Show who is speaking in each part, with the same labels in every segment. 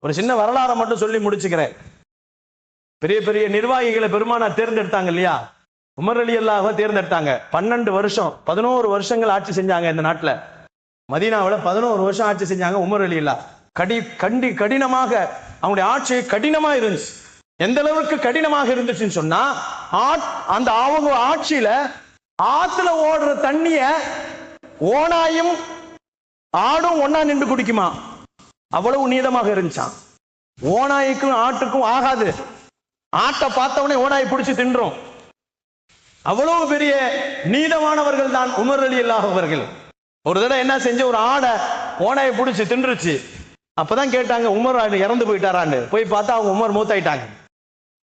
Speaker 1: ஒரு சின்ன வரலாறை மட்டும் சொல்லி முடிச்சுக்கிறேன். பெரிய பெரிய நிர்வாகிகளை பெருமானார் தேர்ந்தெடுத்தாங்க இல்லையா? உமர் ரலியல்லாஹு தேர்ந்தெடுத்தாங்க. 12 வருஷம் 11 வருஷங்கள் ஆட்சி செஞ்சாங்க இந்த நாட்டில். மதீனாவில் 11 வருஷம் ஆட்சி செஞ்சாங்க உமர் ரலியல்லாஹு. கடினமாக அவங்களுடைய ஆட்சி கடினமா இருந்துச்சு. எந்த அளவுக்கு கடினமாக இருந்துச்சுன்னு சொன்னா, அந்த அவங்க ஆட்சியில ஆத்துல ஓடுற தண்ணிய ஓனாயும் ஆடும் ஒன்னா நின்று குடிக்குமா, அவ்வளவு நீதமாக இருந்துச்சான். ஓனாய்க்கும் ஆட்டுக்கும் ஆகாது. ஆட்டை பார்த்தவனே ஓனாய் பிடிச்சு தின்றோம். அவ்வளவு பெரிய நீதமானவர்கள் தான் உமர் ரலியல்லாஹு அவர்கள். ஒரு தடவை என்ன செஞ்ச, ஒரு ஆடை ஓனாயை பிடிச்சு தின்றுச்சு. அப்பதான் கேட்டாங்க உமர் இறந்து போயிட்டாரான்னு. போய் பார்த்தா அவங்க உமர் மூத்தாயிட்டாங்க.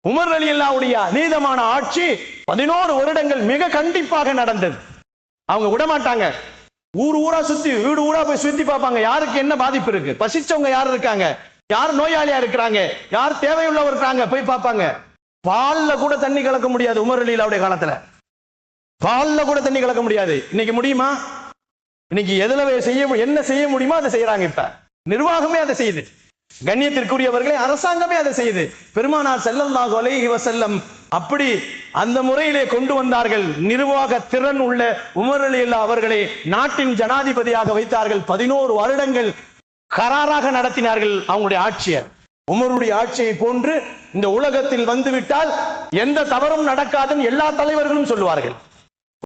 Speaker 1: உமர் ரலியல்லாஹுடைய நீதமான ஆட்சி 11 வருடங்கள் மிக கண்டிப்பாக நடந்தது. அவங்க விடமாட்டாங்க. ஊர் ஊரா சுத்தி, வீடு ஊரா போய் சுத்தி பார்ப்பாங்க, யாருக்கு என்ன பாதிப்பு இருக்கு, பசிச்சவங்க யார் இருக்காங்க, யார் நோயாளியா இருக்கிறாங்க, யார் தேவையுள்ளவர் இருக்காங்க, போய் பார்ப்பாங்க. பால்ல கூட தண்ணி கலக்க முடியாது உமர் ரலியல்லாஹுடைய காலத்துல. பால்ல கூட தண்ணி கலக்க முடியாது. இன்னைக்கு முடியுமா? இன்னைக்கு எதுல என்ன செய்ய முடியுமோ அதை செய்யறாங்க. இப்ப நிர்வாகமே அதை செய்யுது. கண்ணியத்திற்குரியவர்களே, அரசாங்கமே அதை செய்யுது. பெருமானார் ஸல்லல்லாஹு அலைஹி வஸல்லம் அப்படி அந்த முறையிலே கொண்டு வந்தார்கள். நிர்வாக திறன் உள்ள உமர் ரலியல்லாஹு அவர்களை நாட்டின் ஜனாதிபதியாக வைத்தார்கள். 11 வருடங்கள் கராராக நடத்தினார்கள் அவங்களுடைய ஆட்சியை. உமருடைய ஆட்சியை போன்று இந்த உலகத்தில் வந்துவிட்டால் எந்த தவறும் நடக்காதுன்னு எல்லா தலைவர்களும் சொல்லுவார்கள்.